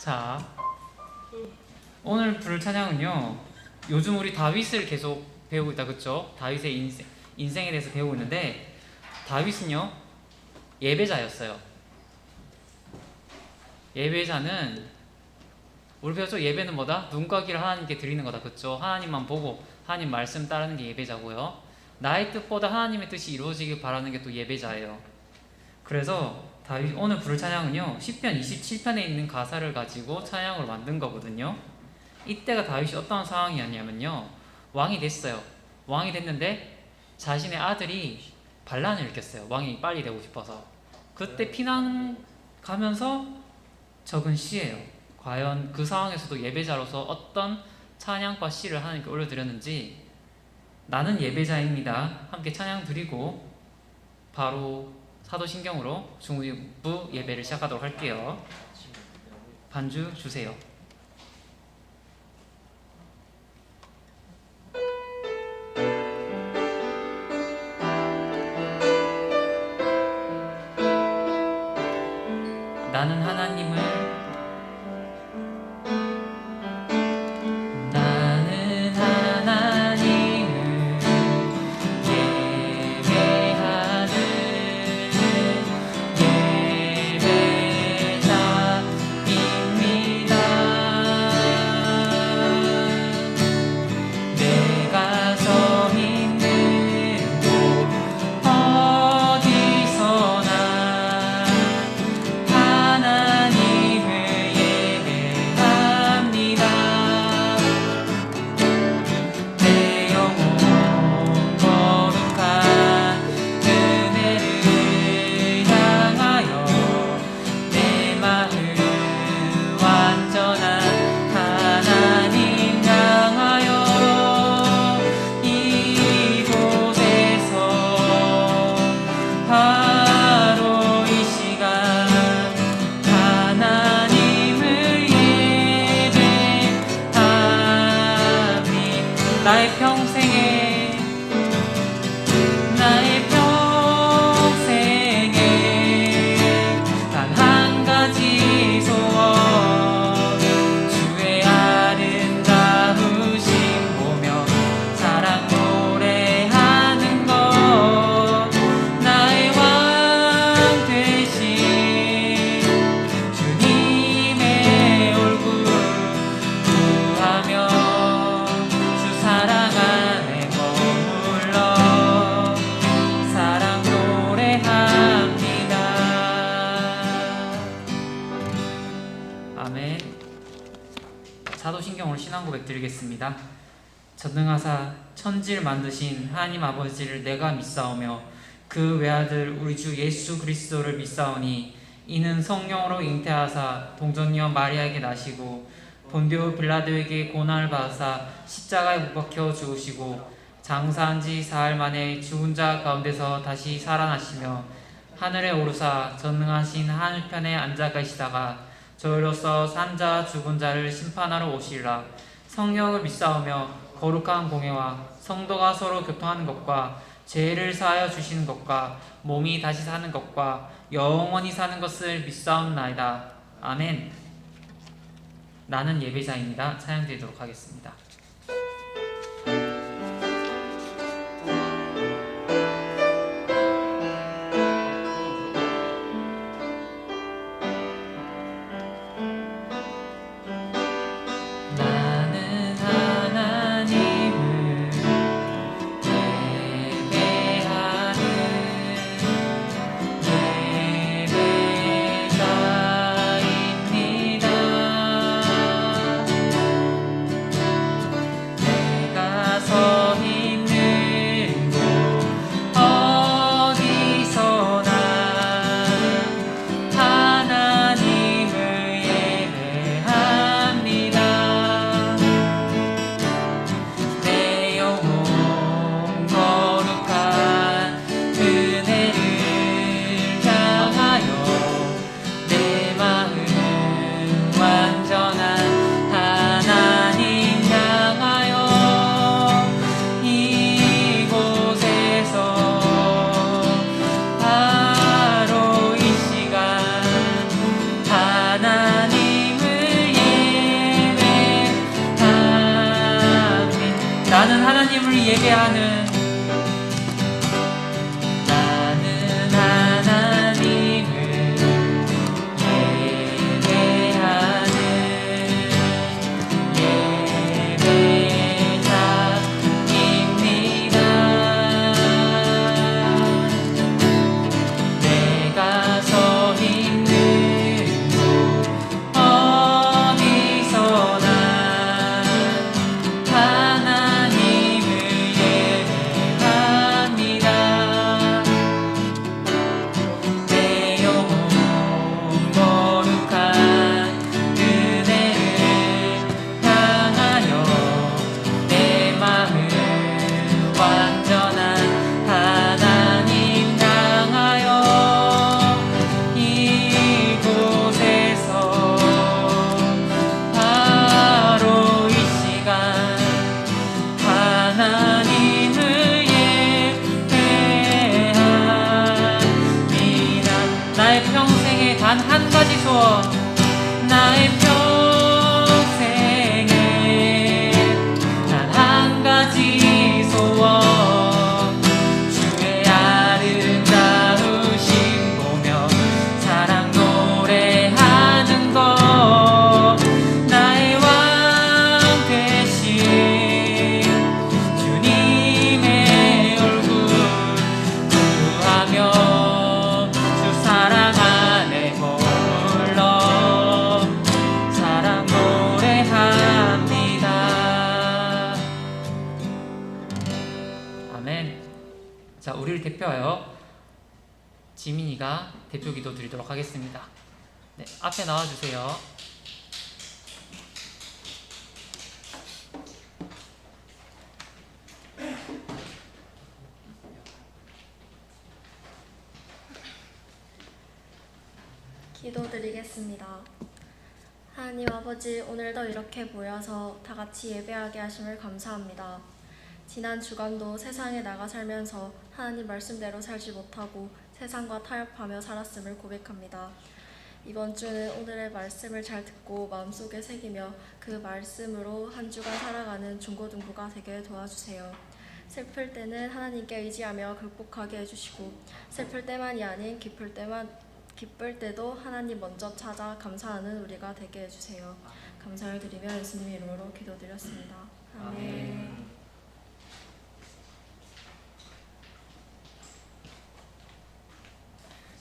자, 오늘 부를 찬양은요, 요즘 우리 다윗을 계속 배우고 있다, 그쵸? 다윗의 인생에 대해서 배우고 있는데, 다윗은요 예배자였어요. 예배자는 우리 배웠죠? 예배는 뭐다? 눈과 귀를 하나님께 드리는 거다, 그쵸? 하나님만 보고 하나님 말씀 따르는 게 예배자고요. 나의 뜻보다 하나님의 뜻이 이루어지길 바라는 게 또 예배자예요. 그래서 다윗 오늘 부를 찬양은요, 시편 27편에 있는 가사를 가지고 찬양으로 만든 거거든요. 이때가 다윗이 어떤 상황이었냐면요, 왕이 됐어요. 왕이 됐는데 자신의 아들이 반란을 일으켰어요. 왕이 빨리 되고 싶어서. 그때 피난 가면서 적은 시예요. 과연 그 상황에서도 예배자로서 어떤 찬양과 시를 하나님께 올려드렸는지, 나는 예배자입니다 함께 찬양 드리고 바로 사도신경으로 중부 예배를 시작하도록 할게요. 반주 주세요. 나는 하나님을 나의 평생에 단 한 가지 소원, 주의 아름다우심 보며 사랑 노래하는 것, 나의 왕 되신 주님의 얼굴 구하며 사랑 안에 머물러 사랑 노래합니다. 아멘. 사도신경으로 신앙고백 드리겠습니다. 전능하사 천지를 만드신 하나님 아버지를 내가 믿사오며 그 외아들 우리 주 예수 그리스도를 믿사오니, 이는 성령으로 잉태하사 동정녀 마리아에게 나시고 본디오 빌라도에게 고난을 받으사 십자가에 못 박혀 죽으시고 장사한 지 사흘 만에 죽은 자 가운데서 다시 살아나시며 하늘에 오르사 전능하신 하늘편에 앉아 계시다가 저희로서 산 자 죽은 자를 심판하러 오시리라. 성령을 믿사오며 거룩한 공예와 성도가 서로 교통하는 것과 죄를 사하여 주시는 것과 몸이 다시 사는 것과 영원히 사는 것을 믿사옵나이다. 아멘. 나는 예배자입니다. 찬양 드리도록 하겠습니다. 나의 평생에 단 한 가지 소원, 나의 평생에 단 한 가지 소원, 주의 아름다우심 보며 사랑 노래하는 것, 나의 왕 되신 주님의 얼굴 구하며 주 사랑 안에 머물러 사랑 노래합니다. 아멘. 자, 우리를 대표하여 지민이가 대표 기도 드리도록 하겠습니다. 네, 앞에 나와주세요. 기도드리겠습니다. 하나님 아버지, 오늘도 이렇게 모여서 다 같이 예배하게 하심을 감사합니다. 지난 주간도 세상에 나가 살면서 하나님 말씀대로 살지 못하고 세상과 타협하며 살았음을 고백합니다. 이번 주는 오늘의 말씀을 잘 듣고 마음속에 새기며 그 말씀으로 한 주간 살아가는 중고등부가 되게 도와주세요. 슬플 때는 하나님께 의지하며 극복하게 해주시고, 슬플 때만이 아닌 기쁠 때도 하나님 먼저 찾아 감사하는 우리가 되게 해주세요. 감사를 드리며 예수님 이름으로 기도드렸습니다. 아멘.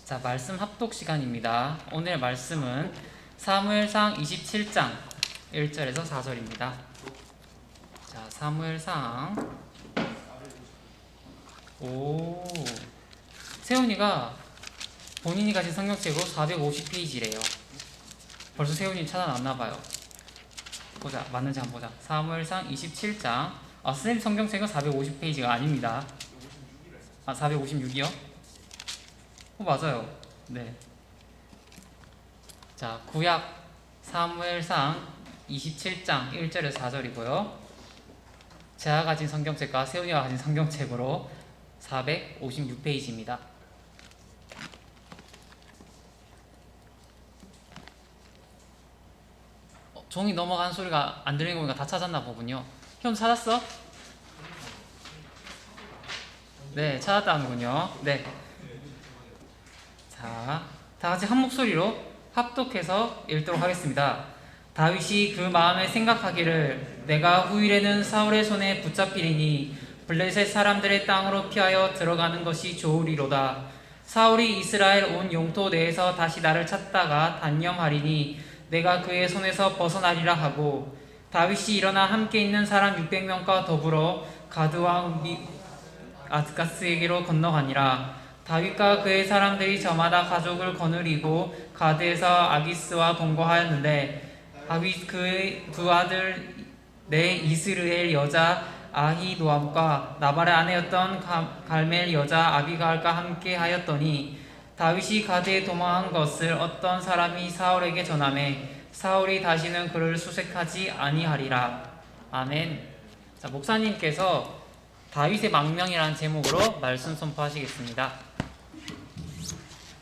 자, 말씀 합독 시간입니다. 오늘 말씀은 사무엘상 27장 1절에서 4절입니다. 자, 사무엘상. 오, 세훈이가 본인이 가진 성경책으로 450페이지래요. 벌써 세훈이 찾아놨나봐요. 보자, 맞는지 한번 보자. 사무엘상 27장. 선생님 성경책은 450페이지가 아닙니다. 456이요? 맞아요. 네. 자, 구약 사무엘상 27장 1절에서 4절이고요. 제가 가진 성경책과 세훈이가 가진 성경책으로 456페이지입니다. 종이 넘어간 소리가 안 들리는 거 보니까 다 찾았나 보군요. 형 찾았어? 네, 찾았다는군요. 네. 자, 다 같이 한 목소리로 합독해서 읽도록 하겠습니다. 다윗이 그 마음에 생각하기를 내가 후일에는 사울의 손에 붙잡히리니 블레셋 사람들의 땅으로 피하여 들어가는 것이 좋으리로다. 사울이 이스라엘 온 영토 내에서 다시 나를 찾다가 단념하리니 내가 그의 손에서 벗어나리라 하고, 다윗이 일어나 함께 있는 사람 600명과 더불어 가드왕 아스가스에게로 건너가니라. 다윗과 그의 사람들이 저마다 가족을 거느리고 가드에서 아기스와 동거하였는데, 다윗 그의 두 아들 네 이스르엘 여자 아히노암과 나발의 아내였던 갈멜 여자 아비갈과 함께 하였더니, 다윗이 가드에 도망한 것을 어떤 사람이 사울에게 전하매 사울이 다시는 그를 수색하지 아니하리라. 아멘. 자, 목사님께서 다윗의 망명이라는 제목으로 말씀 선포하시겠습니다.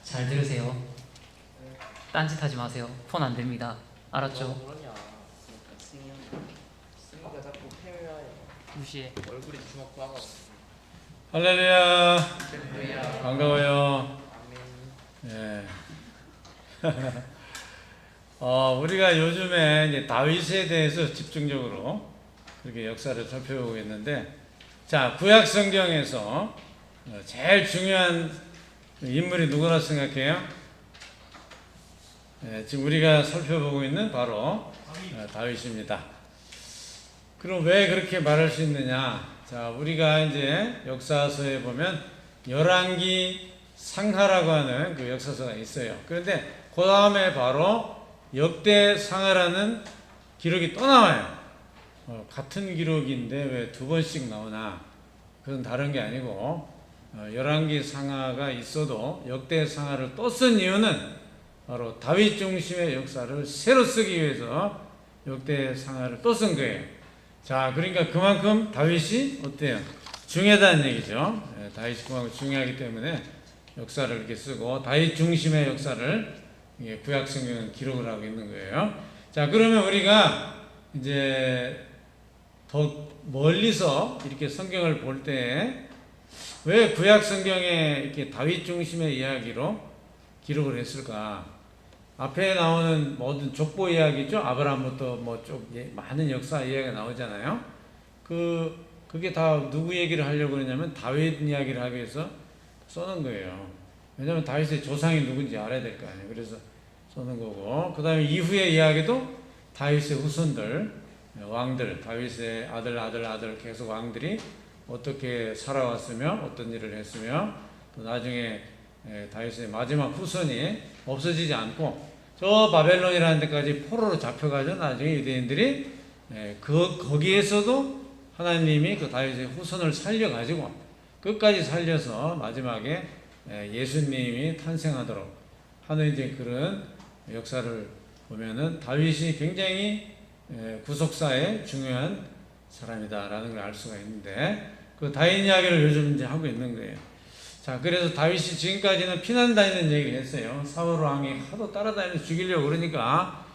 잘 들으세요. 딴짓하지 마세요. 폰 안 됩니다. 알았죠? 무시해. 얼굴이 주먹 박아. 할렐루야. 반가워요. 예. 우리가 요즘에 이제 다윗에 대해서 집중적으로 그렇게 역사를 살펴보고 있는데, 자, 구약 성경에서 제일 중요한 인물이 누구라 생각해요? 예, 지금 우리가 살펴보고 있는 바로 다윗입니다. 그럼 왜 그렇게 말할 수 있느냐? 자, 우리가 이제 역사서에 보면 열왕기 상하라고 하는 그 역사서가 있어요. 그런데 그 다음에 바로 역대상하라는 기록이 또 나와요. 같은 기록인데 왜 두 번씩 나오나? 그건 다른 게 아니고, 열왕기 상하가 있어도 역대상하를 또 쓴 이유는 바로 다윗 중심의 역사를 새로 쓰기 위해서 역대상하를 또 쓴 거예요. 자, 그러니까 그만큼 다윗이 어때요? 중요하다는 얘기죠. 다윗이 그만큼 중요하기 때문에 역사를 이렇게 쓰고 다윗 중심의 역사를 구약 성경은 기록을 하고 있는 거예요. 자, 그러면 우리가 이제 더 멀리서 이렇게 성경을 볼 때 왜 구약 성경에 이렇게 다윗 중심의 이야기로 기록을 했을까? 앞에 나오는 모든 족보 이야기죠. 아브라함부터 많은 역사 이야기가 나오잖아요. 그게 다 누구 얘기를 하려고 그러냐면 다윗 이야기를 하기 위해서 써놓은 거예요. 왜냐면 다윗의 조상이 누군지 알아야 될 거 아니에요. 그래서 써놓은 거고, 그 다음에 이후의 이야기도 다윗의 후손들, 왕들, 다윗의 아들 계속 왕들이 어떻게 살아왔으며 어떤 일을 했으며 또 나중에 다윗의 마지막 후손이 없어지지 않고 저 바벨론이라는 데까지 포로로 잡혀가지고 나중에 유대인들이 거기에서도 하나님이 그 다윗의 후손을 살려가지고 끝까지 살려서 마지막에 예수님이 탄생하도록 하는 이제 그런 역사를 보면은 다윗이 굉장히 구속사의 중요한 사람이다라는 걸 알 수가 있는데 그 다윗 이야기를 요즘 이제 하고 있는 거예요. 자, 그래서 다윗이 지금까지는 피난 다니는 얘기를 했어요. 사울 왕이 하도 따라다니면서 죽이려고 그러니까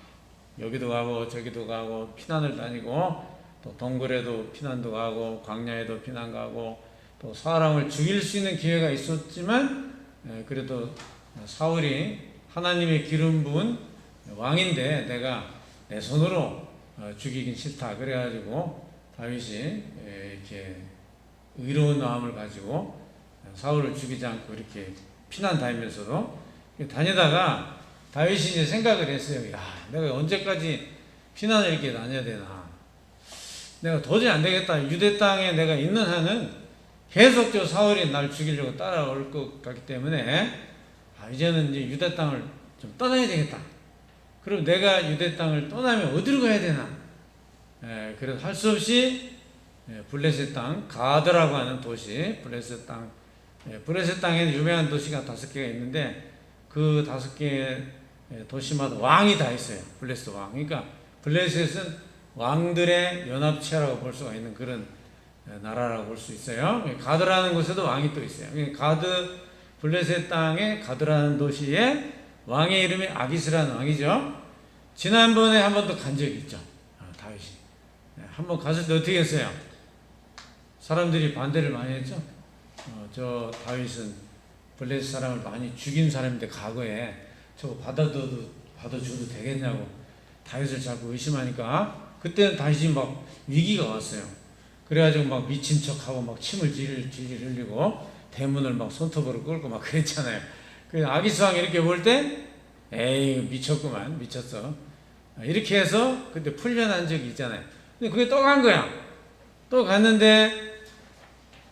여기도 가고 저기도 가고 피난을 다니고 또 동굴에도 피난도 가고 광야에도 피난 가고 또 사람을 죽일 수 있는 기회가 있었지만 그래도 사울이 하나님의 기름 부은 왕인데 내가 내 손으로 죽이긴 싫다. 그래가지고 다윗이 이렇게 의로운 마음을 가지고 사울을 죽이지 않고 이렇게 피난 다니면서도 다니다가 다윗이 이제 생각을 했어요. 야, 내가 언제까지 피난을 이렇게 다녀야 되나? 내가 도저히 안 되겠다. 유대 땅에 내가 있는 한은 계속 저 사울이 날 죽이려고 따라올 것 같기 때문에 이제는 이제 유대 땅을 좀 떠나야 되겠다. 그럼 내가 유대 땅을 떠나면 어디로 가야 되나? 그래서 할 수 없이 블레셋 땅 가드라고 하는 도시 블레셋 땅 블레셋 땅에는 유명한 도시가 5개가 있는데 그 5개의 도시마다 왕이 다 있어요. 블레셋 왕. 그러니까 블레셋은 왕들의 연합체라고 볼 수가 있는 그런 나라라고 볼 수 있어요. 가드라는 곳에도 왕이 또 있어요. 가드 블레셋 땅의 가드라는 도시에 왕의 이름이 아기스라는 왕이죠. 지난번에 한 번도 간 적이 있죠. 다윗이 한 번 갔을 때 어떻게 했어요? 사람들이 반대를 많이 했죠. 저 다윗은 블레셋 사람을 많이 죽인 사람인데 과거에 저거 받아줘도 되겠냐고 다윗을 자꾸 의심하니까 그때는 다윗이 막 위기가 왔어요. 그래가지고 막 미친 척하고 막 침을 질질 흘리고 대문을 막 손톱으로 끌고 막 그랬잖아요. 그 아기스 왕이 이렇게 볼 때 에이 미쳤구만 미쳤어 이렇게 해서 그때 풀려난 적이 있잖아요. 근데 그게 또 간 거야. 또 갔는데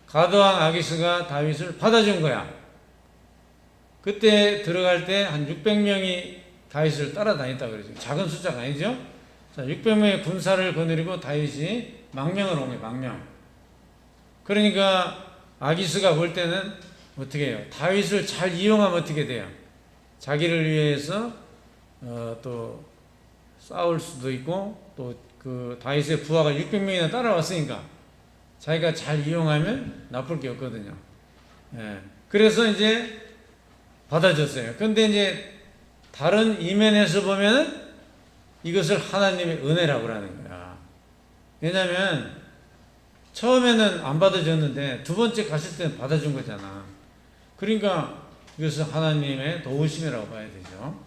가드왕 아기스가 다윗을 받아준 거야. 그때 들어갈 때 한 600명이 다윗을 따라다녔다 그러죠. 작은 숫자가 아니죠. 자, 600명의 군사를 거느리고 다윗이 망명을 온 거예요. 망명. 그러니까 아기스가 볼 때는 어떻게 해요? 다윗을 잘 이용하면 어떻게 돼요? 자기를 위해서 또 싸울 수도 있고 또 그 다윗의 부하가 600명이나 따라왔으니까 자기가 잘 이용하면 나쁠 게 없거든요. 그래서 이제 받아줬어요. 근데 이제 다른 이면에서 보면은 이것을 하나님의 은혜라고 하는 거야. 왜냐면 처음에는 안 받아줬는데 두 번째 갔을 때는 받아준 거잖아. 그러니까 이것은 하나님의 도우심이라고 봐야 되죠.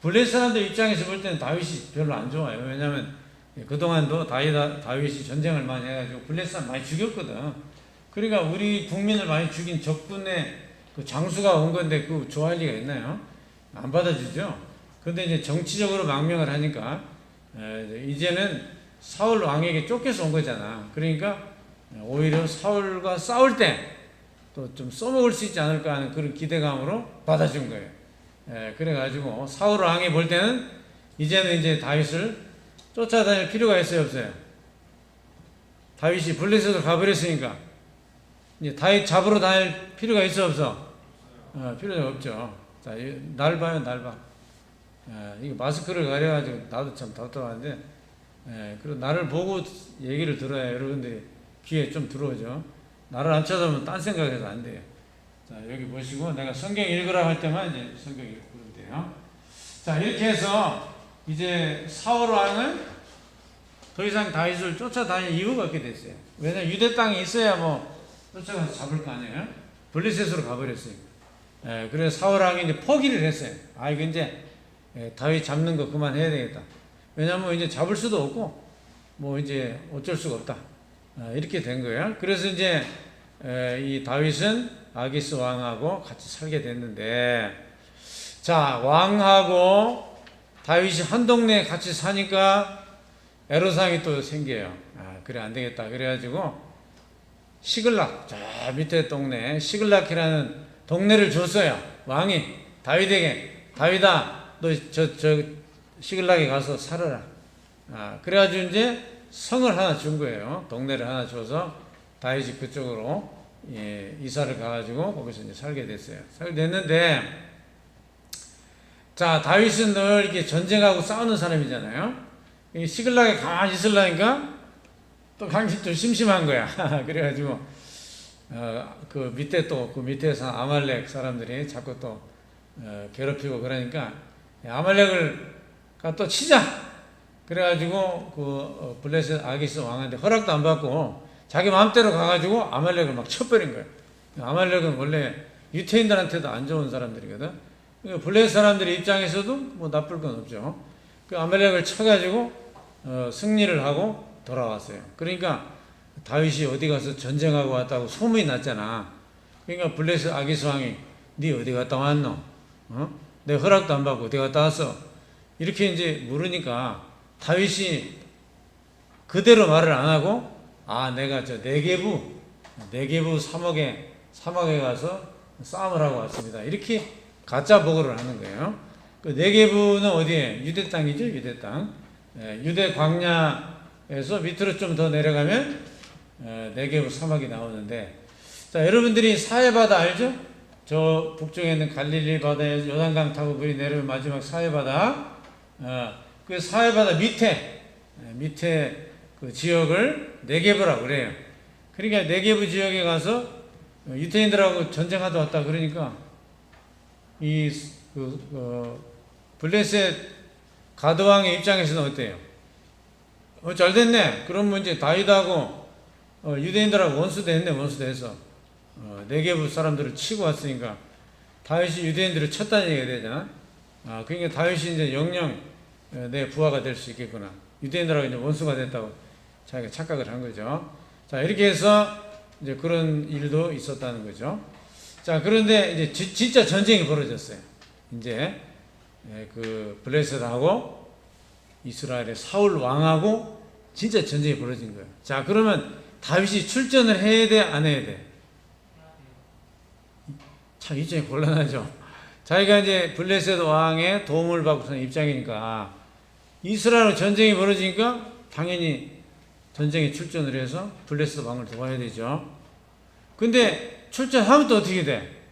블레셋 사람들 입장에서 볼 때는 다윗이 별로 안 좋아요. 왜냐하면 그동안도 다윗이 전쟁을 많이 해가지고 블레셋 사람 많이 죽였거든. 그러니까 우리 국민을 많이 죽인 적군의 그 장수가 온 건데 그 좋아할 리가 있나요? 안 받아주죠. 근데 이제 정치적으로 망명을 하니까 이제는 사울 왕에게 쫓겨서 온 거잖아. 그러니까 오히려 사울과 싸울 때 또 좀 써먹을 수 있지 않을까 하는 그런 기대감으로 받아준 거예요. 그래가지고 사울 왕이 볼 때는 이제는 이제 다윗을 쫓아다닐 필요가 있어요, 없어요? 다윗이 블레셋으로 가버렸으니까 이제 다윗 잡으러 다닐 필요가 있어, 없어? 필요가 없죠. 자, 날 봐요, 날 봐. 이거 마스크를 가려가지고 나도 참 답답한데, 그리고 나를 보고 얘기를 들어야 여러분들이 귀에 좀 들어오죠. 나를 안 쳐다보면 딴 생각해서 안 돼요. 자, 여기 보시고 내가 성경 읽으라 할 때만 이제 성경 읽고 그러면 돼요. 자, 이렇게 해서 이제 사울 왕은 더 이상 다윗을 쫓아다닐 이유가 없게 됐어요. 왜냐면 유대 땅에 있어야 뭐 쫓아가서 잡을 거 아니에요. 블레셋으로 가버렸어요. 그래서 사울 왕이 이제 포기를 했어요. 아, 이거 이제 다윗 잡는 거 그만해야 되겠다. 왜냐면 이제 잡을 수도 없고 뭐 이제 어쩔 수가 없다. 이렇게 된 거예요. 그래서 이제 이 다윗은 아기스 왕하고 같이 살게 됐는데, 자, 왕하고 다윗이 한 동네에 같이 사니까 애로사항이 또 생겨요. 아, 그래 안 되겠다. 그래가지고 시글락, 저 밑에 동네 시글락이라는 동네를 줬어요. 왕이 다윗에게. 다윗아, 너 저 시글락에 가서 살아라. 아, 그래가지고 이제 성을 하나 준 거예요. 동네를 하나 줘서 다윗이 그쪽으로 이사를 가가지고 거기서 이제 살게 됐어요. 살게 됐는데, 자, 다윗은 늘 이렇게 전쟁하고 싸우는 사람이잖아요. 이 시글락에 가만히 있으려니까 또 당신 좀 심심한 거야. 그래가지고 그 밑에 또 그 밑에서 아말렉 사람들이 자꾸 또 괴롭히고 그러니까 아말렉을 또 치자. 그래가지고 그 블레셋 아기스 왕한테 허락도 안 받고 자기 마음대로 가가지고 아말렉을 막 쳐버린 거예요. 아말렉은 원래 유태인들한테도 안 좋은 사람들이거든. 그러니까 블레셋 사람들의 입장에서도 뭐 나쁠 건 없죠. 그 아말렉을 쳐가지고 승리를 하고 돌아왔어요. 그러니까 다윗이 어디 가서 전쟁하고 왔다고 소문이 났잖아. 그러니까 블레셋 아기스 왕이 네 어디 갔다 왔노? 내 허락도 안 받고 어디 갔다 왔어? 이렇게 이제 물으니까 다윗이 그대로 말을 안 하고, 아, 내가 저 네게부 사막에 가서 싸움을 하고 왔습니다. 이렇게 가짜 보고를 하는 거예요. 그 네게부는 어디에? 유대 땅이죠, 유대 땅. 유대 광야에서 밑으로 좀 더 내려가면 네게부 사막이 나오는데, 자, 여러분들이 사해바다 알죠? 저 북쪽에 있는 갈릴리 바다에서 요단강 타고 물이 내려오면 마지막 사해바다. 그 사해바다 밑에 그 지역을 네게부라고 그래요. 그러니까 네게부 지역에 가서 유태인들하고 전쟁하다 왔다 그러니까 블레셋 가드왕의 입장에서는 어때요? 잘 됐네. 그러면 이제 다윗하고 유대인들하고 원수됐어. 네게부 사람들을 치고 왔으니까 다윗이 유대인들을 쳤다는 얘기가 되잖아. 그러니까 다윗이 이제 영영 내 부하가 될 수 있겠구나. 유대인들하고 이제 원수가 됐다고 자기가 착각을 한 거죠. 자, 이렇게 해서 이제 그런 일도 있었다는 거죠. 자, 그런데 이제 진짜 전쟁이 벌어졌어요. 이제 그 블레셋하고 이스라엘의 사울 왕하고 진짜 전쟁이 벌어진 거예요. 자, 그러면 다윗이 출전을 해야 돼, 안 해야 돼? 참 입장이 곤란하죠. 자기가 이제 블레셋 왕의 도움을 받고 선 입장이니까 이스라엘 전쟁이 벌어지니까 당연히 전쟁에 출전을 해서 블레셋 왕을 도와야 되죠. 근데 출전하면 또 어떻게 돼?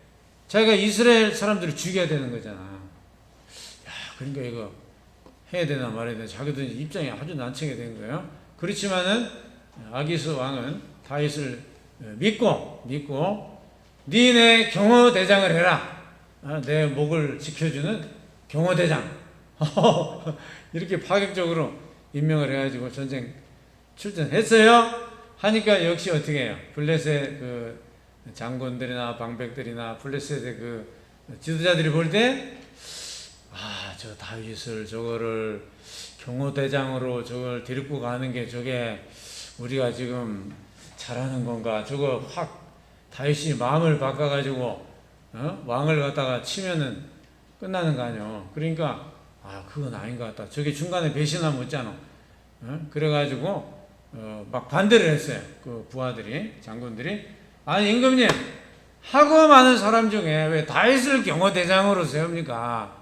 자기가 이스라엘 사람들을 죽여야 되는 거잖아. 야, 그러니까 이거 해야 되나 말아야 되나 자기도 입장이 아주 난처하게 된 거예요. 그렇지만은 아기스 왕은 다윗을 믿고 니네 경호대장을 해라. 내 목을 지켜주는 경호대장. 이렇게 파격적으로 임명을 해가지고 전쟁 출전했어요. 하니까 역시 어떻게 해요? 블레셋 그 장군들이나 방백들이나 블레셋의 그 지도자들이 볼 때, 저 다윗을 저거를 경호대장으로 저걸 데리고 가는 게 저게 우리가 지금 잘하는 건가? 저거 확 다윗이 마음을 바꿔가지고 왕을 갖다가 치면은 끝나는 거 아니요. 그러니까 그건 아닌 것 같다. 저게 중간에 배신하면 어쩌노? 그래가지고 막 반대를 했어요. 그 부하들이, 장군들이. 아니, 임금님, 하고 많은 사람 중에 왜 다윗을 경호대장으로 세웁니까?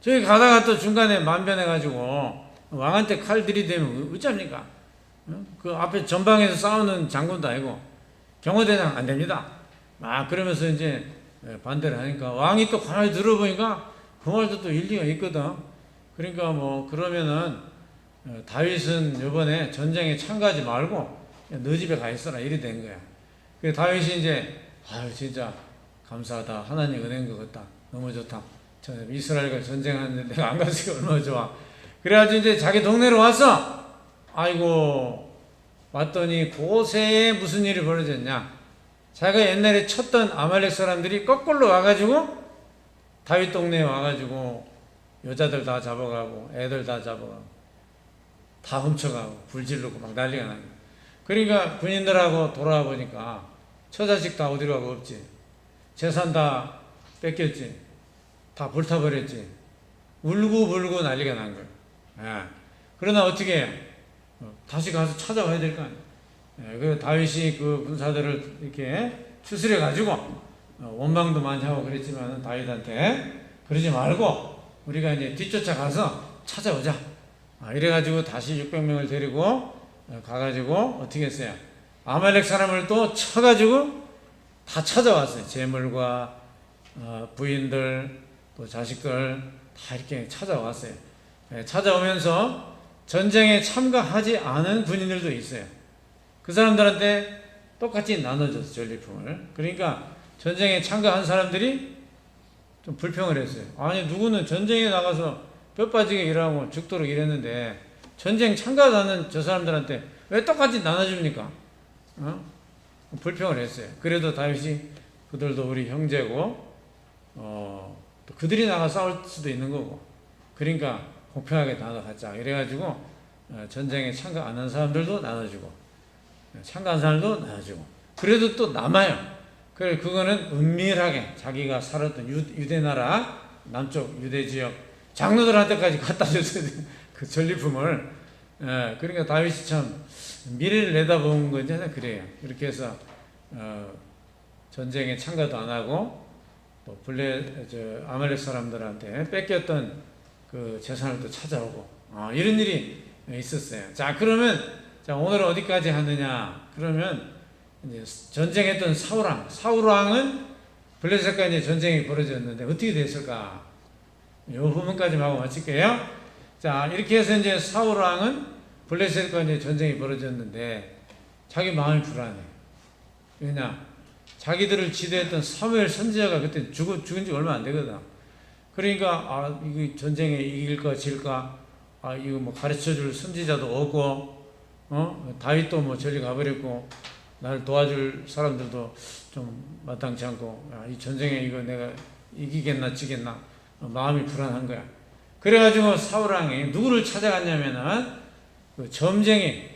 저기 가다가 또 중간에 만변해가지고 왕한테 칼 들이대면 어쩝니까? 그 앞에 전방에서 싸우는 장군도 아니고 경호대장 안 됩니다. 그러면서 이제 반대를 하니까 왕이 또 가만히 들어보니까 그 말도 또 일리가 있거든. 그러니까 뭐 그러면은 다윗은 이번에 전쟁에 참가하지 말고 너 집에 가 있어라 이래 된 거야. 그 다윗이 이제 진짜 감사하다. 하나님 은혜인 것 같다. 너무 좋다. 저 이스라엘과 전쟁하는데 내가 안 갔으니 얼마나 좋아. 그래가지고 이제 자기 동네로 왔어. 아이고, 왔더니 그새에 무슨 일이 벌어졌냐. 자기가 옛날에 쳤던 아말렉 사람들이 거꾸로 와가지고 다윗 동네에 와가지고 여자들 다 잡아가고 애들 다 잡아가고 다 훔쳐가고 불질르고 막 난리가 나고. 그러니까 군인들하고 돌아와 보니까 처자식 다 어디로 가고 없지. 재산 다 뺏겼지. 다 불타버렸지. 울고불고 난리가 난 거예요. 예. 그러나 어떻게 해요? 다시 가서 찾아와야 될 거 아니에요. 예. 그 다윗이 그 군사들을 이렇게 추스려 가지고 원망도 많이 하고 그랬지만 다윗한테 그러지 말고 우리가 이제 뒤쫓아 가서 찾아오자. 이래가지고 다시 600명을 데리고 가가지고 어떻게 했어요? 아말렉 사람을 또 쳐가지고 다 찾아왔어요. 재물과 부인들 또 자식들 다 이렇게 찾아왔어요. 찾아오면서 전쟁에 참가하지 않은 군인들도 있어요. 그 사람들한테 똑같이 나눠줬어요. 전리품을. 그러니까 전쟁에 참가한 사람들이 좀 불평을 했어요. 아니 누구는 전쟁에 나가서 뼈 빠지게 일하고 죽도록 일했는데 전쟁 참가하는 저 사람들한테 왜 똑같이 나눠줍니까? 불평을 했어요. 그래도 다윗이 그들도 우리 형제고 또 그들이 나가 싸울 수도 있는 거고 그러니까 공평하게 나눠 갖자. 이래가지고 전쟁에 참가 안 한 사람들도 나눠주고 참가한 사람도 나눠주고 그래도 또 남아요. 그래 그거는 은밀하게 자기가 살았던 유대 나라 남쪽 유대 지역 장로들한테까지 갖다 줬어요. 그 전리품을. 그러니까 다윗이 참 미래를 내다본 거잖아요. 그래요. 이렇게 해서 전쟁에 참가도 안 하고 또 아말렉 사람들한테 뺏겼던 그 재산을 또 찾아오고 이런 일이 있었어요. 자 그러면 자 오늘 어디까지 하느냐? 그러면 이제 전쟁했던 사울 왕은 블레셋과 이제 전쟁이 벌어졌는데 어떻게 됐을까? 요 부분까지 하고 마칠게요. 자 이렇게 해서 이제 사울 왕은 블레셋과 이제 전쟁이 벌어졌는데 자기 마음이 불안해. 왜냐? 자기들을 지도했던 사무엘 선지자가 그때 죽은 지 얼마 안 되거든. 그러니까 이거 전쟁에 이길까 질까? 이거 뭐 가르쳐줄 선지자도 없고, 다윗도 뭐 저리 가버렸고, 나를 도와줄 사람들도 좀 마땅치 않고, 이 전쟁에 이거 내가 이기겠나 지겠나 마음이 불안한 거야. 그래가지고 사울 왕이 누구를 찾아갔냐면은 그 점쟁이,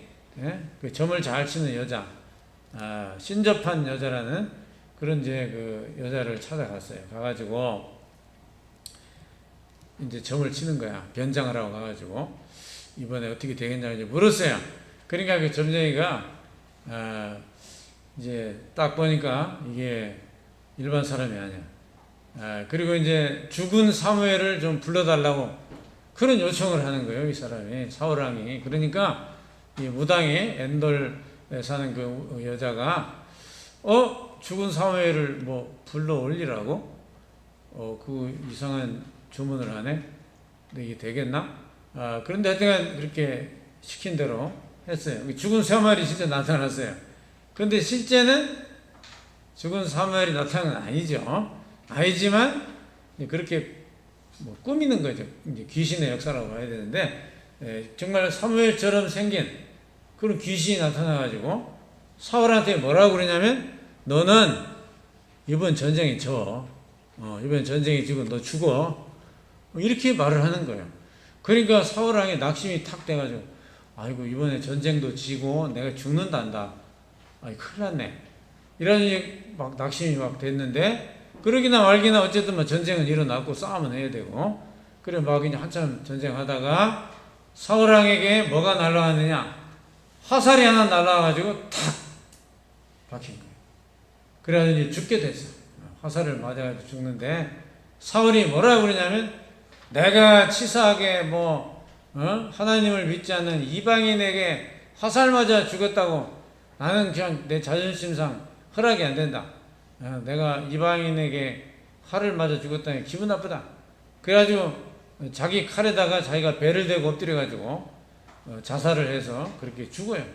그 점을 잘 치는 여자, 신접한 여자라는 그런 이제 그 여자를 찾아갔어요. 가가지고 이제 점을 치는 거야. 변장을 하고 가가지고 이번에 어떻게 되겠냐 이제 물었어요. 그러니까 그 점쟁이가 이제 딱 보니까 이게 일반 사람이 아니야. 그리고 이제 죽은 사무엘을 좀 불러달라고 그런 요청을 하는 거예요. 이 사람이 사울 왕이. 그러니까 이 무당의 엔돌에 사는 그 여자가 죽은 사무엘을 뭐 불러 올리라고 그 이상한 주문을 하네. 근데 이게 되겠나? 그런데 하여튼 그렇게 시킨 대로 했어요. 죽은 사무엘이 진짜 나타났어요. 그런데 실제는 죽은 사무엘이 나타난 건 아니죠. 아니지만 그렇게 뭐 꾸미는 거죠. 이제 귀신의 역사라고 봐야 되는데 정말 사무엘처럼 생긴 그런 귀신이 나타나가지고 사울한테 뭐라고 그러냐면 너는 이번 전쟁에 져. 이번 전쟁에 지고 너 죽어. 이렇게 말을 하는 거예요. 그러니까 사울 왕이 낙심이 탁 돼가지고 아이고 이번에 전쟁도 지고 내가 죽는단다. 큰일 났네. 이러니 막 낙심이 막 됐는데 그러기나 말기나 어쨌든 뭐 전쟁은 일어났고 싸움은 해야 되고 그래 막 이제 한참 전쟁하다가 사울 왕에게 뭐가 날라왔느냐? 화살이 하나 날라와가지고 탁 박힌 거예요. 그래가지고 이제 죽게 됐어. 화살을 맞아가지고 죽는데 사울이 뭐라고 그러냐면 내가 치사하게 하나님을 믿지 않는 이방인에게 화살 맞아 죽었다고 나는 그냥 내 자존심상 허락이 안 된다. 내가 이방인에게 칼을 맞아 죽었다니 기분 나쁘다. 그래가지고 자기 칼에다가 자기가 배를 대고 엎드려가지고 자살을 해서 그렇게 죽어요.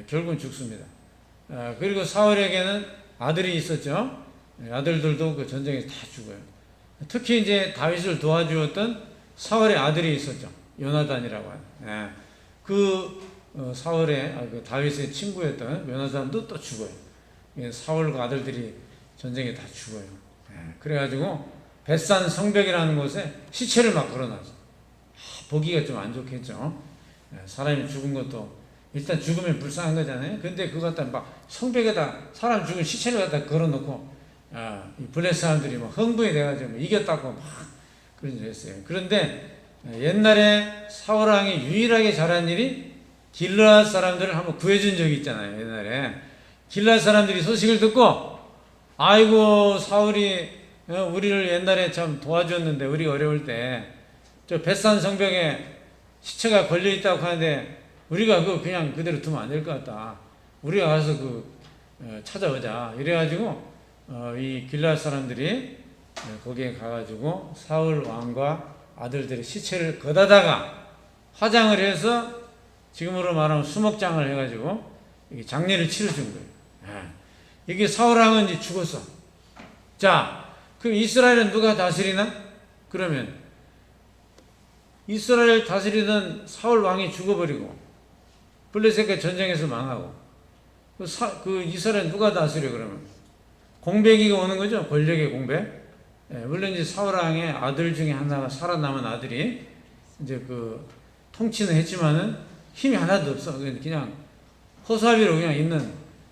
결국은 죽습니다. 그리고 사울에게는 아들이 있었죠. 아들들도 그 전쟁에서 다 죽어요. 특히 이제 다윗을 도와주었던 사울의 아들이 있었죠. 요나단이라고 하는. 예. 사울의 그 다윗의 친구였던 요나단도 또 죽어요. 사울과 아들들이 전쟁에 다 죽어요. 예. 그래가지고 벳산 성벽이라는 곳에 시체를 막 걸어놨어. 보기가 좀 안 좋겠죠. 예. 사람이 죽은 것도 일단 죽으면 불쌍한 거잖아요. 근데 그거 갖다 막 성벽에다 사람 죽은 시체를 갖다 걸어놓고 이 블레셋 사람들이 막 흥분이 돼가지고 이겼다고 막 그런 일 했어요. 그런데 옛날에 사울 왕이 유일하게 잘한 일이 길르앗 사람들을 한번 구해준 적이 있잖아요. 옛날에 길르앗 사람들이 소식을 듣고 아이고 사울이 우리를 옛날에 참 도와줬는데 우리가 어려울 때 저 벳산 성벽에 시체가 걸려 있다고 하는데 우리가 그거 그냥 그대로 두면 안 될 것 같다. 우리가 가서 찾아오자. 이래가지고 이 길르앗 사람들이 거기에 가가지고 사울 왕과 아들들의 시체를 거다다가 화장을 해서 지금으로 말하면 수목장을 해가지고 장례를 치러준 거예요. 이게 사울 왕은 이제 죽었어. 자, 그럼 이스라엘은 누가 다스리나? 그러면 이스라엘 다스리던 사울 왕이 죽어버리고 블레셋과 전쟁에서 망하고 그 이스라엘 누가 다스려 그러면? 공백이가 오는 거죠. 권력의 공백. 물론 이제 사울 왕의 아들 중에 하나가 살아남은 아들이 이제 통치는 했지만은 힘이 하나도 없어. 그냥 허수아비로 그냥 있는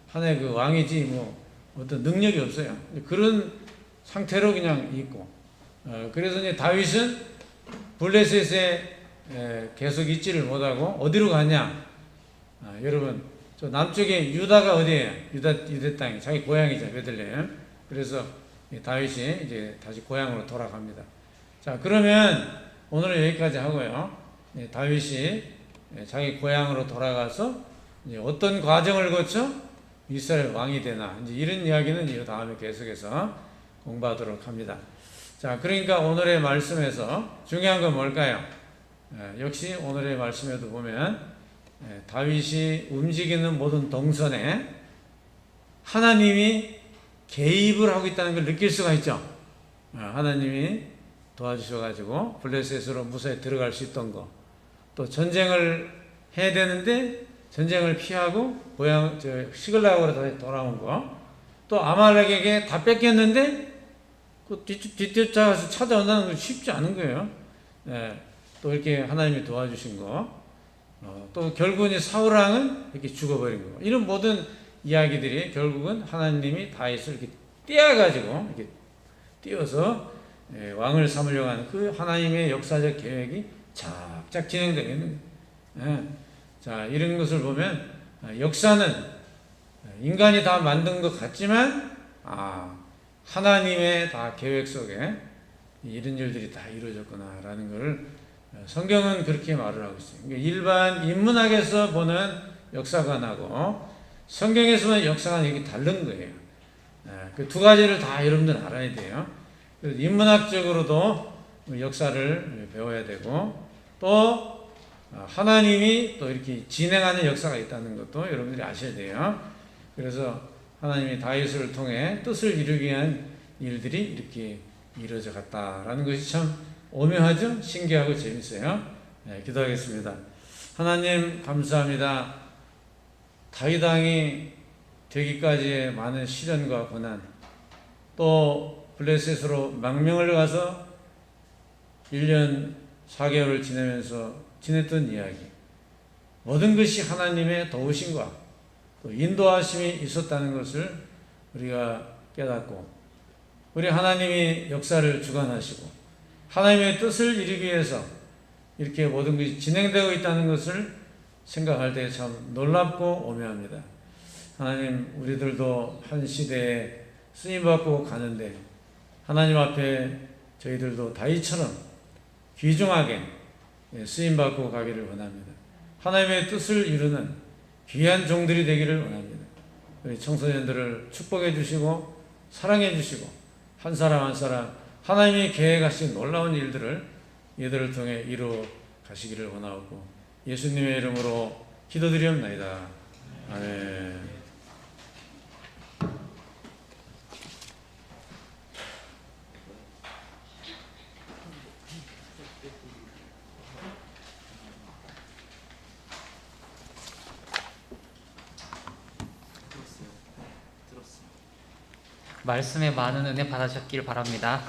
하나의 왕이지 뭐 어떤 능력이 없어요. 그런 상태로 그냥 있고. 그래서 이제 다윗은 블레셋에 계속 있지를 못하고 어디로 가냐? 여러분 저 남쪽에 유다가 어디예요? 유대 땅이 자기 고향이죠. 베들레헴. 그래서 다윗이 이제 다시 고향으로 돌아갑니다. 자, 그러면 오늘은 여기까지 하고요. 다윗이 자기 고향으로 돌아가서 이제 어떤 과정을 거쳐 이스라엘 왕이 되나 이제 이런 이야기는 이 다음에 계속해서 공부하도록 합니다. 자, 그러니까 오늘의 말씀에서 중요한 건 뭘까요? 역시 오늘의 말씀에도 보면 다윗이 움직이는 모든 동선에 하나님이 개입을 하고 있다는 걸 느낄 수가 있죠. 하나님이 도와주셔가지고 블레셋으로 무사히 들어갈 수 있던 거, 또 전쟁을 해야 되는데 전쟁을 피하고 시글락으로 다시 돌아온 거, 또 아말렉에게 다 뺏겼는데 그 뒤쫓아가서 찾아온다는 건 쉽지 않은 거예요. 또 이렇게 하나님이 도와주신 거, 또 결국은 사울 왕은 이렇게 죽어버린 거, 이런 모든 이야기들이 결국은 하나님이 다윗을 이렇게 떼어가지고 이렇게 띄어서 왕을 삼으려고 하는 그 하나님의 역사적 계획이 착착 진행되는 거예요. 자, 이런 것을 보면 역사는 인간이 다 만든 것 같지만 하나님의 다 계획 속에 이런 일들이 다 이루어졌구나라는 것을 성경은 그렇게 말을 하고 있어요. 그러니까 일반 인문학에서 보는 역사관하고 성경에서 보는 역사관이 이게 다른 거예요. 그 두 가지를 다 여러분들 알아야 돼요. 그래서 인문학적으로도 역사를 배워야 되고 또 하나님이 또 이렇게 진행하는 역사가 있다는 것도 여러분들이 아셔야 돼요. 그래서 하나님이 다윗을 통해 뜻을 이루기 위한 일들이 이렇게 이루어져 갔다라는 것이 참 오묘하죠? 신기하고 재밌어요. 기도하겠습니다. 하나님 감사합니다. 다윗 왕이 되기까지의 많은 시련과 고난, 또 블레셋으로 망명을 가서 1년 4개월을 지내면서 지냈던 이야기, 모든 것이 하나님의 도우심과 또 인도하심이 있었다는 것을 우리가 깨닫고, 우리 하나님이 역사를 주관하시고 하나님의 뜻을 이루기 위해서 이렇게 모든 것이 진행되고 있다는 것을 생각할 때 참 놀랍고 오묘합니다. 하나님, 우리들도 한 시대에 쓰임받고 가는데 하나님 앞에 저희들도 다윗처럼 귀중하게 쓰임받고 가기를 원합니다. 하나님의 뜻을 이루는 귀한 종들이 되기를 원합니다. 우리 청소년들을 축복해 주시고 사랑해 주시고 한 사람 한 사람 하나님이 계획하신 놀라운 일들을 이들을 통해 이루어 가시기를 원하고 예수님의 이름으로 기도드리옵나이다. 아멘. 말씀에 많은 은혜 받으셨길 바랍니다.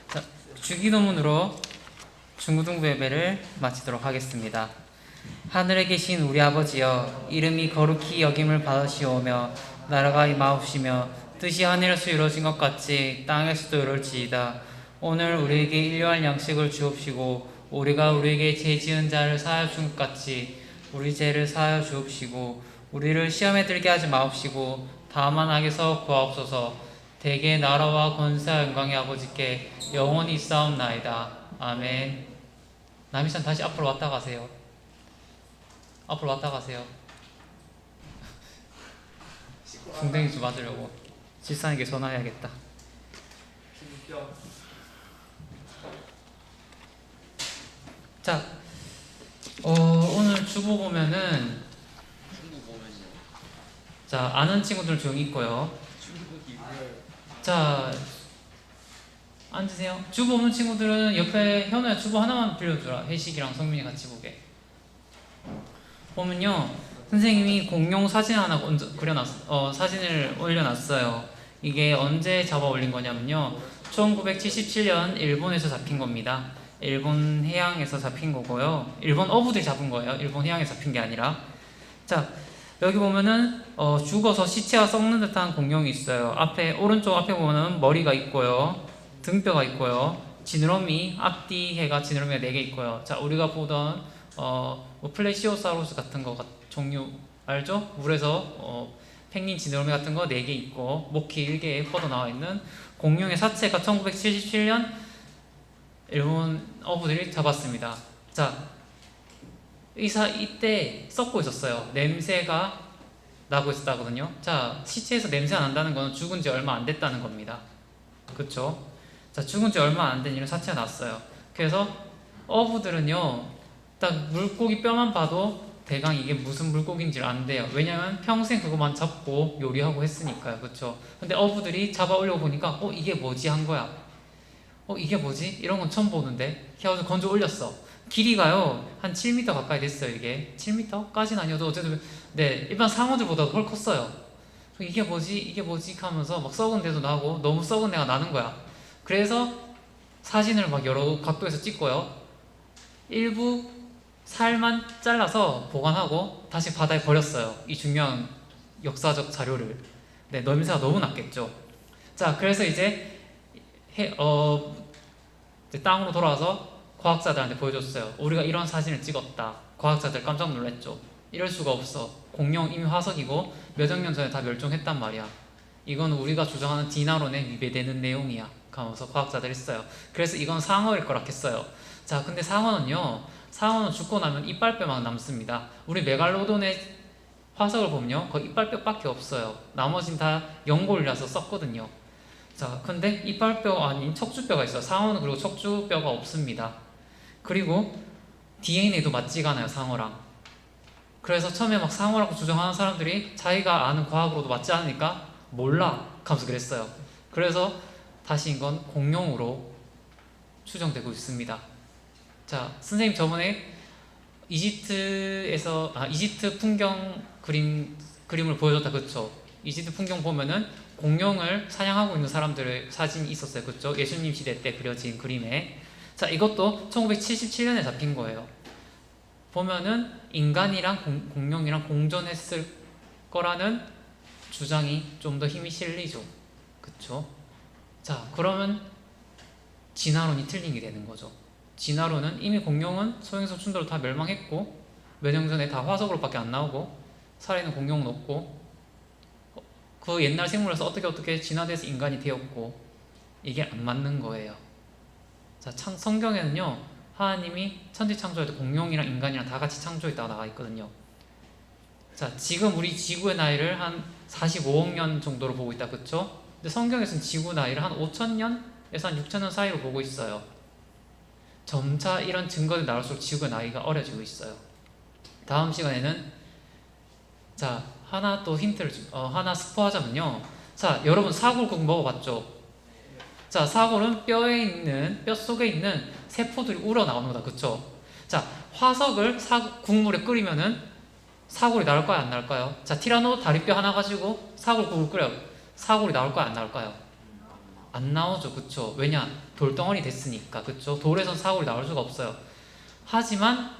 자, 주기도문으로 중고등부 예배를 마치도록 하겠습니다. 하늘에 계신 우리 아버지여, 이름이 거룩히 여김을 받으시오며 나라가 임하옵시며 뜻이 하늘에서 이루어진 것 같이 땅에서도 이루어지이다. 오늘 우리에게 일용할 양식을 주옵시고 우리가 우리에게 죄 지은 자를 사하여 준 것 같이 우리 죄를 사하여 주옵시고 우리를 시험에 들게 하지 마옵시고 다만 악에서 구하옵소서. 대개 나라와 권세와 영광의 아버지께 영원히 있사옵나이다. 아멘. 남이산 다시 앞으로 왔다 가세요. 앞으로 왔다 가세요. 궁뎅이 좀 맞으려고 집사님께 전화해야겠다. 자, 오늘 주보 보면은 자, 아는 친구들 조용히 있고요. 자, 앉으세요. 주보 없는 친구들은 옆에 현우야 주보 하나만 빌려주라. 혜식이랑 성민이 같이 보게. 보면요, 선생님이 공룡 사진 하나 사진을 올려놨어요. 이게 언제 잡아 올린 거냐면요, 1977년 일본에서 잡힌 겁니다. 일본 해양에서 잡힌 거고요. 일본 어부들이 잡은 거예요. 일본 해양에서 잡힌 게 아니라. 자, 여기 보면은 죽어서 시체가 썩는 듯한 공룡이 있어요. 오른쪽 앞에 보면은 머리가 있고요, 등뼈가 있고요, 지느러미, 앞뒤해가 지느러미가 4개 있고요. 자, 우리가 보던 뭐 플레시오사우루스 같은 거 종류 알죠? 물에서 펭귄 지느러미 같은 거 4개 있고 목 길게 뻗어 나와 있는 공룡의 사체가 1977년 일본 어부들이 잡았습니다. 자, 이때 썩고 있었어요. 냄새가 나고 있었다거든요. 자, 시체에서 냄새가 난다는 건 죽은 지 얼마 안 됐다는 겁니다. 그쵸? 자, 죽은 지 얼마 안 된 이런 사체가 났어요. 그래서 어부들은요, 딱 물고기 뼈만 봐도 대강 이게 무슨 물고기인지 안 돼요. 왜냐면 평생 그것만 잡고 요리하고 했으니까요. 그쵸? 근데 어부들이 잡아 올려 보니까 이게 뭐지 한 거야. 이게 뭐지? 이런 건 처음 보는데. 그래서 건져 올렸어. 길이가요 한 7m 가까이 됐어요. 이게 7m까지는 아니어도 어쨌든 네, 일반 상어들보다 훨 컸어요. 이게 뭐지 하면서 막 썩은 데도 나고 너무 썩은 데가 나는 거야. 그래서 사진을 막 여러 각도에서 찍고요, 일부 살만 잘라서 보관하고 다시 바다에 버렸어요. 이 중요한 역사적 자료를. 네, 냄새가 너무 났겠죠. 자, 그래서 이제 땅으로 돌아와서 과학자들한테 보여줬어요. 우리가 이런 사진을 찍었다. 과학자들 깜짝 놀랐죠. 이럴 수가 없어. 공룡 이미 화석이고 몇 억 년 전에 다 멸종했단 말이야. 이건 우리가 주장하는 디나론에 위배되는 내용이야. 하면서 과학자들이 했어요. 그래서 이건 상어일 거라 했어요. 자, 근데 상어는 죽고 나면 이빨뼈만 남습니다. 우리 메갈로돈의 화석을 보면요, 거의 이빨뼈밖에 없어요. 나머지는 다 연골이라서 썩거든요. 자, 근데 이빨뼈 아닌 척추뼈가 있어요. 상어는 그리고 척추뼈가 없습니다. 그리고 DNA도 맞지가 않아요, 상어랑. 그래서 처음에 막 상어라고 주장하는 사람들이 자기가 아는 과학으로도 맞지 않으니까 몰라 하면서 그랬어요. 그래서 다시 이건 공룡으로 추정되고 있습니다. 자, 선생님 저번에 이집트 풍경 그림을 보여줬다, 그쵸? 이집트 풍경 보면은 공룡을 사냥하고 있는 사람들의 사진이 있었어요, 그쵸? 예수님 시대 때 그려진 그림에. 자, 이것도 1977년에 잡힌 거예요. 보면은 인간이랑 공룡이랑 공존했을 거라는 주장이 좀 더 힘이 실리죠, 그쵸? 자, 그러면 진화론이 틀린 게 되는 거죠. 진화론은 이미 공룡은 소행성 춘도로 다 멸망했고 몇 년 전에 다 화석으로밖에 안 나오고 살아있는 공룡은 없고 그 옛날 생물에서 어떻게 진화돼서 인간이 되었고, 이게 안 맞는 거예요. 자, 성경에는요, 하나님이 천지 창조할 때 공룡이랑 인간이랑 다 같이 창조했다고 나와 있거든요. 자, 지금 우리 지구의 나이를 한 45억 년 정도로 보고 있다, 그쵸? 근데 성경에서는 지구 나이를 한 5,000년에서 한 6,000년 사이로 보고 있어요. 점차 이런 증거들이 나올수록 지구의 나이가 어려지고 있어요. 다음 시간에는 자, 하나 또 힌트를 하나 스포하자면요. 자, 여러분 사골국 먹어봤죠? 자, 사골은 뼈 속에 있는 세포들이 우러나오는 거다, 그쵸? 자, 화석을 국물에 끓이면은 사골이 나올까요, 안 나올까요? 자, 티라노 다리뼈 하나 가지고 사골국을 끓여요. 사골이 나올까요, 안 나올까요? 안 나오죠. 그쵸? 왜냐? 돌덩어리 됐으니까. 그쵸? 돌에선 사골이 나올 수가 없어요. 하지만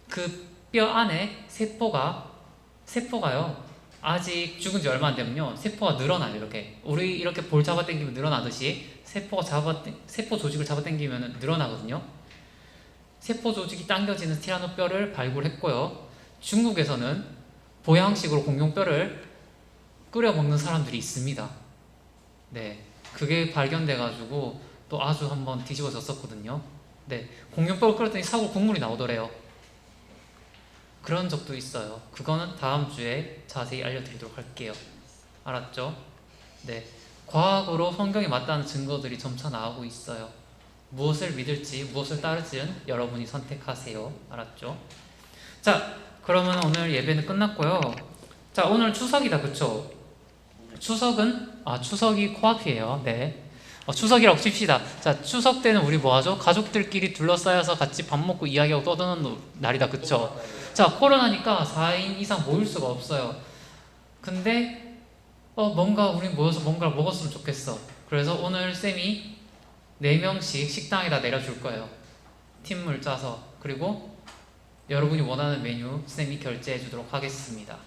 그 뼈 안에 세포가요. 아직 죽은 지 얼마 안 되면요. 세포가 늘어나요. 이렇게. 우리 이렇게 볼 잡아당기면 늘어나듯이 세포 조직을 잡아당기면 늘어나거든요. 세포 조직이 당겨지는 티라노 뼈를 발굴했고요. 중국에서는 보양식으로 공룡뼈를 끓여 먹는 사람들이 있습니다. 네, 그게 발견돼가지고 또 아주 한번 뒤집어졌었거든요. 네, 공룡뼈를 끓였더니 사골 국물이 나오더래요. 그런 적도 있어요. 그거는 다음 주에 자세히 알려드리도록 할게요. 알았죠? 네, 과학으로 성경에 맞다는 증거들이 점차 나오고 있어요. 무엇을 믿을지 무엇을 따를지는 여러분이 선택하세요. 알았죠? 자, 그러면 오늘 예배는 끝났고요. 자, 오늘 추석이다. 그쵸? 추석이 코앞이에요. 네. 추석이라고 칩시다. 자, 추석 때는 우리 뭐 하죠? 가족들끼리 둘러싸여서 같이 밥 먹고 이야기하고 떠드는 날이다. 그쵸? 자, 코로나니까 4인 이상 모일 수가 없어요. 근데 뭔가 우리 모여서 뭔가를 먹었으면 좋겠어. 그래서 오늘 쌤이 4명씩 식당에다 내려줄 거예요. 팀을 짜서. 그리고 여러분이 원하는 메뉴 쌤이 결제해 주도록 하겠습니다.